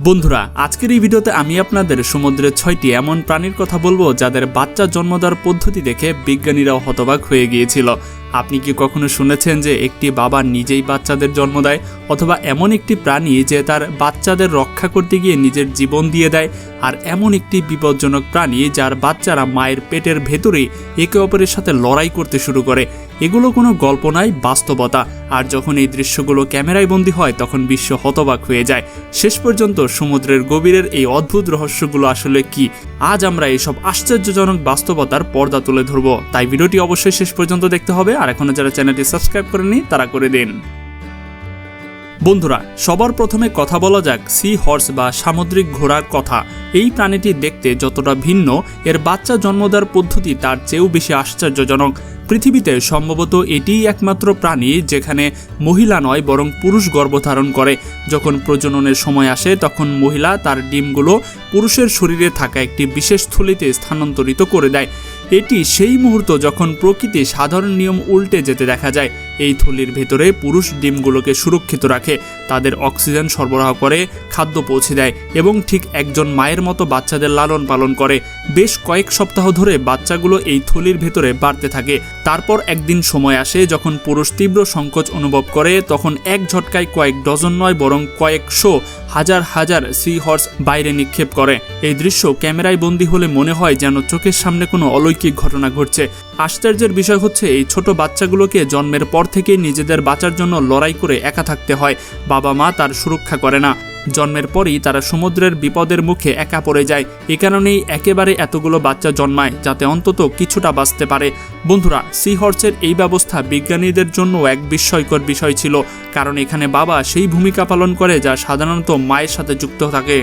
বন্ধুরা আজকের এই ভিডিওতে আমি আপনাদের সমুদ্রের 6টি এমন প্রাণীর কথা বলবো যাদের বাচ্চা জন্ম দেওয়ার পদ্ধতি দেখে বিজ্ঞানীরাও হতবাক হয়ে গিয়েছিল। আপনি কি কখনো শুনেছেন যে একটি বাবা নিজেই বাচ্চাদের জন্ম দেয়, অথবা এমন একটি প্রাণী যে তার বাচ্চাদের রক্ষা করতে গিয়ে নিজের জীবন দিয়ে দেয়, আর এমন একটি বিপজ্জনক প্রাণী যার বাচ্চারা মায়ের পেটের ভেতরেই একে অপরের সাথে লড়াই করতে শুরু করে। এগুলো কোনো গল্প নয়, বাস্তবতা। আর যখন এই দৃশ্যগুলো ক্যামেরায় বন্দী হয় তখন বিশ্ব হতবাক হয়ে যায়। শেষ পর্যন্ত সমুদ্রের গভীরের এই অদ্ভুত রহস্যগুলো আসলে কি, আজ আমরা এইসব আশ্চর্যজনক বাস্তবতার পর্দা তুলে ধরব। তাই ভিডিওটি অবশ্যই শেষ পর্যন্ত দেখতে হবে, আর এখনো যারা চ্যানেলটি সাবস্ক্রাইব করেনি তারা করে দিন। বন্ধুরা সবার প্রথমে কথা বলা যাক সি হর্স বা সামুদ্রিক ঘোড়ার কথা। এই প্রাণীটি দেখতে যতটা ভিন্ন, এর বাচ্চা জন্ম দেওয়ার পদ্ধতি তার চেয়েও বেশি আশ্চর্যজনক। পৃথিবীতে সম্ভবত এটিই একমাত্র প্রাণী যেখানে মহিলা নয় বরং পুরুষ গর্ভধারণ করে। যখন প্রজননের সময় আসে তখন মহিলা তার ডিমগুলো পুরুষের শরীরে থাকা একটি বিশেষ থলিতে স্থানান্তরিত করে দেয়। এটি সেই মুহূর্ত যখন প্রকৃতি সাধারণ নিয়ম উল্টে যেতে দেখা যায়। এই থলির ভেতরে পুরুষ ডিমগুলোকে সুরক্ষিত রাখে, তাদের অক্সিজেন সরবরাহ করে, খাদ্য পৌঁছে দেয় এবং ঠিক একজন মায়ের মতো বাচ্চাদের লালন পালন করে। বেশ কয়েক সপ্তাহ ধরে বাচ্চাগুলো এই থলির ভেতরে বাড়তে থাকে। তারপর একদিন সময় আসে যখন পুরুষ তীব্র সংকোচ অনুভব করে, তখন এক ঝটকায় কয়েক ডজন নয় বরং কয়েকশো হাজার হাজার সি হর্স বাইরে নিক্ষেপ করে। এই দৃশ্য ক্যামেরায় বন্দী হলে মনে হয় যেন চোখের সামনে কোনো অলৌকিক ঘটনা ঘটছে। আশ্চর্যের বিষয় হচ্ছে এই ছোট বাচ্চাগুলোকে জন্মের পর থেকেই নিজেদের বাঁচার জন্য লড়াই করে একা থাকতে হয়। বাবা মা তার সুরক্ষা করে না। জন্মের পরই তারা সমুদ্রের বিপদের মুখে একা পড়ে যায়। এ কারণেই একেবারে এতগুলো বাচ্চা জন্মায় যাতে অন্তত কিছুটা বাঁচতে পারে। বন্ধুরা সি হর্সের এই ব্যবস্থা বিজ্ঞানীদের জন্য এক বিস্ময়কর বিষয় ছিল, কারণ এখানে বাবা সেই ভূমিকা পালন করে যা সাধারণত মায়ের সাথে যুক্ত থাকে।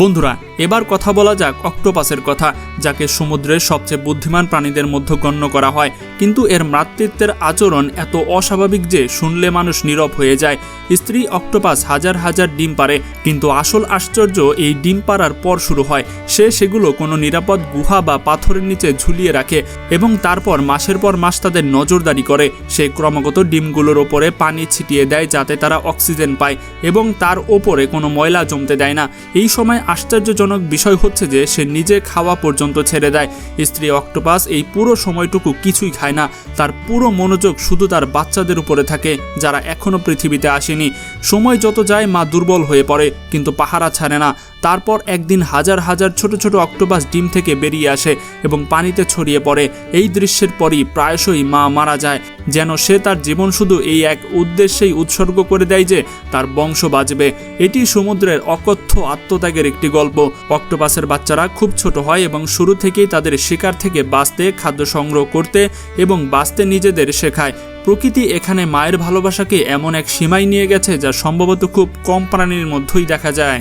বন্ধুরা এবার কথা বলা যাক অক্টোপাসের কথা, যাকে সমুদ্রের সবচেয়ে বুদ্ধিমান প্রাণীদের মধ্যে গণ্য করা হয়। কিন্তু এর মাতৃত্বের আচরণ এত অস্বাভাবিক যে শুনলে মানুষ নীরব হয়ে যায়। স্ত্রী অক্টোপাস হাজার হাজার ডিম পারে, কিন্তু আসল আশ্চর্য এই ডিম পাড়ার পর শুরু হয়। সে সেগুলো কোনো নিরাপদ গুহা বা পাথরের নিচে ঝুলিয়ে রাখে এবং তারপর মাসের পর মাস তাদের নজরদারি করে। সে ক্রমাগত ডিমগুলোর ওপরে পানি ছিটিয়ে দেয় যাতে তারা অক্সিজেন পায় এবং তার ওপরে কোনো ময়লা জমতে দেয় না। এই সময় আশ্চর্যজনক বিষয় হচ্ছে যে সে নিজে খাওয়া পর্যন্ত ছেড়ে দেয়। স্ত্রী অক্টোপাস এই পুরো সময়টুকু কিছুই খায় না। তার পুরো মনোযোগ শুধু তার বাচ্চাদের উপরে থাকে যারা এখনো পৃথিবীতে আসেনি। সময় যত যায় মা দুর্বল হয়ে পড়ে, কিন্তু পাহারা ছাড়ে না। তারপর একদিন হাজার হাজার ছোট ছোট অক্টোপাস ডিম থেকে বেরিয়ে আসে এবং পানিতে ছড়িয়ে পড়ে। এই দৃশ্যের পরই প্রায়শই মা মারা যায়, যেন সে তার জীবন শুধু এই এক উদ্দেশ্যেই উৎসর্গ করে দেয় যে তার বংশ বাঁচবে। এটি সমুদ্রের অকথ্য আত্মত্যাগের একটি গল্প। অক্টোপাসের বাচ্চারা খুব ছোট হয় এবং শুরু থেকেই তাদের শিকার থেকে বাঁচতে, খাদ্য সংগ্রহ করতে এবং বাঁচতে নিজেদের শেখায়। প্রকৃতি এখানে মায়ের ভালোবাসাকে এমন এক সীমায় নিয়ে গেছে যা সম্ভবত খুব কম প্রাণীর মধ্যেই দেখা যায়।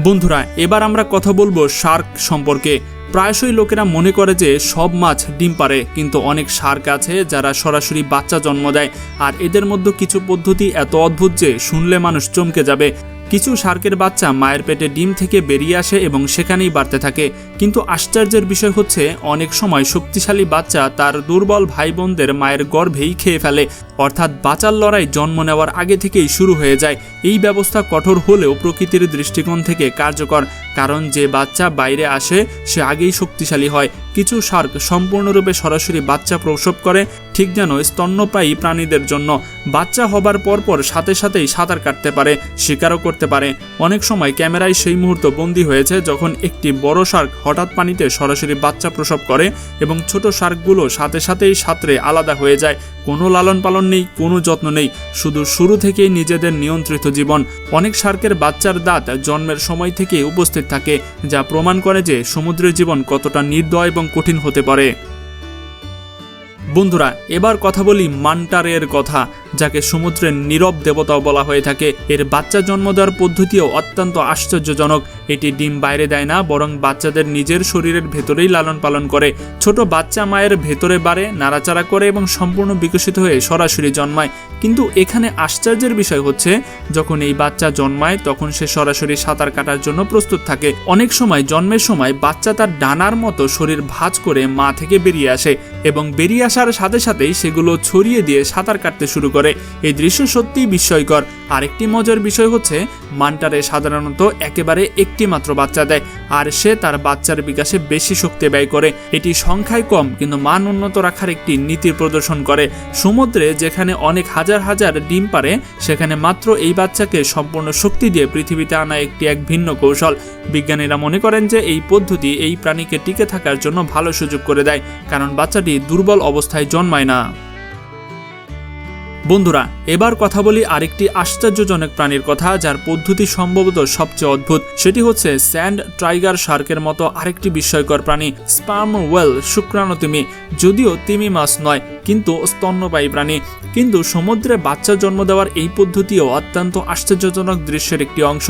বন্ধুরা এবার আমরা কথা বলবো শার্ক সম্পর্কে। প্রায়শই লোকেরা মনে করে যে সব মাছ ডিম পারে, কিন্তু অনেক শার্ক আছে যারা সরাসরি বাচ্চা জন্ম দেয়। আর এদের মধ্যে কিছু পদ্ধতি এত অদ্ভুত যে শুনলে মানুষ চমকে যাবে। কিছু শার্কের বাচ্চা মায়ের পেটে ডিম থেকে বেরিয়ে আসে এবং সেখানেই বাড়তে থাকে। কিন্তু আশ্চর্যের বিষয় হচ্ছে অনেক সময় শক্তিশালী বাচ্চা তার দুর্বল ভাই বোনদের মায়ের গর্ভেই খেয়ে ফেলে, অর্থাৎ বাঁচার লড়াই জন্ম নেওয়ার আগে থেকেই শুরু হয়ে যায়। এই ব্যবস্থা কঠোর হলেও প্রকৃতির দৃষ্টিকোণ থেকে কার্যকর, কারণ যে বাচ্চা বাইরে আসে সে আগেই শক্তিশালী হয়। কিছু শার্ক সম্পূর্ণরূপে সরাসরি বাচ্চা প্রসব করে, ঠিক যেন স্তন্যপায়ী প্রাণীদের জন্য। বাচ্চা হবার পরপর সাথে সাথেই সাঁতার কাটতে পারে, শিকারও করতে পারে। অনেক সময় ক্যামেরায় সেই মুহূর্ত বন্দী হয়েছে যখন একটি বড় শার্ক হঠাৎ পানিতে সরাসরি বাচ্চা প্রসব করে এবং ছোট শার্কগুলো সাথে সাথেই সাঁতরে আলাদা হয়ে যায়। কোনো লালন পালন নেই, কোনো যত্ন নেই, শুধু শুরু থেকেই নিজেদের নিয়ন্ত্রিত জীবন। অনেক শার্কের বাচ্চার দাঁত জন্মের সময় থেকে উপস্থিত থাকে, যা প্রমাণ করে যে সমুদ্রের জীবন কতটা নির্দয় এবং কঠিন হতে পারে। বন্ধুরা এবার কথা বলি মান্টা রের কথা, যাকে সমুদ্রের নীরব দেবতাও বলা হয়ে থাকে। এর বাচ্চা জন্ম দেওয়ার পদ্ধতিও অত্যন্ত আশ্চর্যজনক। এটি ডিম বাইরে দেয় না, বরং বাচ্চাদের নিজের শরীরের ভেতরেই লালন পালন করে। ছোট বাচ্চা মায়ের ভেতরে বাড়ে, নাড়াচাড়া করে এবং সম্পূর্ণ বিকশিত হয়ে সরাসরি জন্মায়। কিন্তু এখানে আশ্চর্যের বিষয় হচ্ছে যখন এই বাচ্চা জন্মায় তখন সে সরাসরি সাঁতার কাটার জন্য প্রস্তুত থাকে। অনেক সময় জন্মের সময় বাচ্চা তার ডানার মতো শরীর ভাঁজ করে মা থেকে বেরিয়ে আসে এবং বেরিয়ে আসার সাথে সাথেই সেগুলো ছড়িয়ে দিয়ে সাঁতার কাটতে শুরু করে। এই দৃশ্য সত্যিই বিস্ময়কর। আরেকটি মজার বিষয় হচ্ছে মান্টারে সাধারণত একেবারে একটি মাত্র বাচ্চা দেয়, আর সে তার বাচ্চার বিকাশে বেশি শক্তি ব্যয় করে। এটি সংখ্যায় কম কিন্তু মান উন্নত রাখার একটি নীতির প্রদর্শন করে। সমুদ্রে যেখানে অনেক হাজার হাজার ডিম পারে, সেখানে মাত্র এই বাচ্চাকে সম্পূর্ণ শক্তি দিয়ে পৃথিবীতে আনা একটি এক ভিন্ন কৌশল। বিজ্ঞানীরা মনে করেন যে এই পদ্ধতি এই প্রাণীকে টিকে থাকার জন্য ভালো সুযোগ করে দেয়, কারণ বাচ্চাটি দুর্বল অবস্থায় জন্মায় না। বন্ধুরা, এবার কথা বলি আরেকটি আশ্চর্যজনক প্রাণীর কথা, যার পদ্ধতি সম্ভবত সবচেয়ে অদ্ভুত। সেটি হচ্ছে স্যান্ড টাইগার শার্কের মতো আরেকটি বিস্ময়কর প্রাণী, স্পার্ম ওয়েল, শুক্রাণু তিমি। যদিও তিমি মাছ নয় কিন্তু স্তন্যপায়ী প্রাণী, কিন্তু সমুদ্রে বাচ্চা জন্ম দেওয়ার এই পদ্ধতিও অত্যন্ত আশ্চর্যজনক দৃশ্যের একটি অংশ।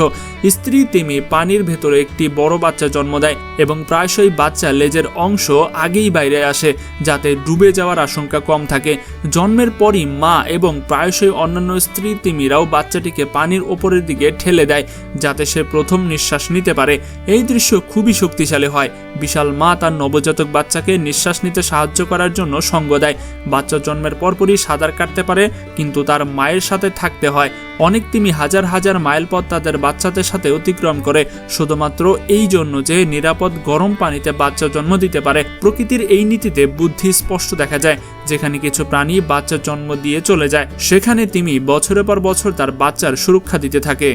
স্ত্রী তিমি পানির ভেতরে একটি বড় বাচ্চা জন্ম দেয় এবং প্রায়শই বাচ্চা লেজের অংশ আগেই বাইরে আসে, যাতে ডুবে যাওয়ার আশঙ্কা কম থাকে। জন্মের পরই মা এবং প্রায়শই অন্যান্য স্ত্রী তিমিরাও বাচ্চাটিকে পানির ওপরের দিকে ঠেলে দেয়, যাতে সে প্রথম নিঃশ্বাস নিতে পারে। এই দৃশ্য খুবই শক্তিশালী হয়। বিশাল মা তার নবজাতক বাচ্চাকে নিঃশ্বাস নিতে সাহায্য করার জন্য সঙ্গ দেয়। বাচ্চা জন্মের পরপরই সাঁতার কাটতে পারে, কিন্তু তার মায়ের সাথে থাকতে হয়। অনেক তিমি হাজার হাজার মাইল পথ তাদের বাচ্চাদের সাথে অতিক্রম করে, শুধুমাত্র এই জন্য যে নিরাপদ গরম পানিতে বাচ্চা জন্ম দিতে পারে। প্রকৃতির এই নীতিতে বুদ্ধি স্পষ্ট দেখা যায়। যেখানে কিছু প্রাণী বাচ্চা জন্ম দিয়ে চলে যায়, সেখানে তিমি বছরের পর বছর তার বাচ্চার সুরক্ষা দিতে থাকে।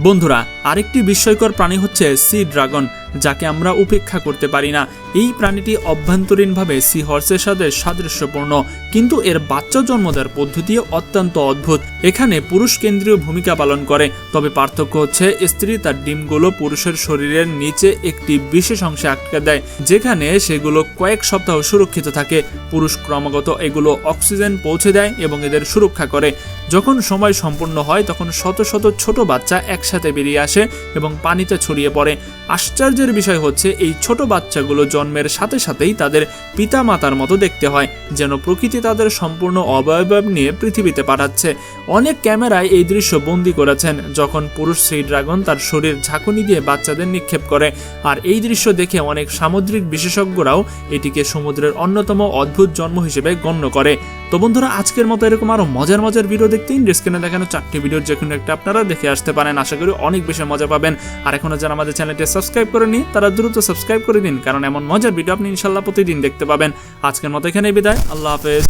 বন্ধুরা, আরেকটি বিস্ময়কর প্রাণী হচ্ছে সি ড্রাগন, যাকে আমরা উপেক্ষা করতে পারি না। এই প্রাণীটি অভ্যন্তরীণভাবে সি হর্সের সাথে সাদৃশ্যপূর্ণ, কিন্তু এর বাচ্চা জন্ম দেওয়ার পদ্ধতি অত্যন্ত অদ্ভুত। এখানে পুরুষ কেন্দ্রীয় ভূমিকা পালন করে, তবে পার্থক্য হচ্ছে স্ত্রী তার ডিমগুলো পুরুষের শরীরের নিচে একটি বিশেষ অংশে আটকে দেয়, যেখানে সেগুলো কয়েক সপ্তাহ সুরক্ষিত থাকে। পুরুষ ক্রমাগত এগুলো অক্সিজেন পৌঁছে দেয় এবং এদের সুরক্ষা করে। যখন সময় সম্পূর্ণ হয় তখন শত শত ছোট বাচ্চা একসাথে বেরিয়ে আসে এবং পানিতে ছড়িয়ে পড়ে। আশ্চর্যের বিষয় হচ্ছে এই ছোট বাচ্চাগুলো জন্মের সাথে সাথেই তাদের পিতা মাতার মতো দেখতে হয়, যেন প্রকৃতি তাদের সম্পূর্ণ অবয়ব নিয়ে পৃথিবীতে পাঠাচ্ছে। অনেক ক্যামেরায় এই দৃশ্য বন্দী করেছেন, যখন পুরুষ সি ড্রাগন তার শরীর ঝাঁকুনি দিয়ে বাচ্চাদের নিক্ষেপ করে। আর এই দৃশ্য দেখে অনেক সামুদ্রিক বিশেষজ্ঞরাও এটিকে সমুদ্রের অন্যতম অদ্ভুত জন্ম হিসেবে গণ্য করে। তো বন্ধুরা, আজকের মতো এরকম আরো মজার মজার ভিডিও দেখতে স্ক্রিনে দেখানো 4টি ভিডিওর যে কোনো একটা আপনারা দেখে আসতে পারেন। আশা করি অনেক বেশি মজা পাবেন। আর এখনো যারা আমাদের চ্যানেলটি সাবস্ক্রাইব করেনি তারা দ্রুত সাবস্ক্রাইব করে দিন, কারণ এমন মজার ভিডিও আপনি ইনশাল্লাহ প্রতিদিন দেখতে পাবেন। আজকের মতো এখানেই বিদায়। আল্লাহ হাফেজ।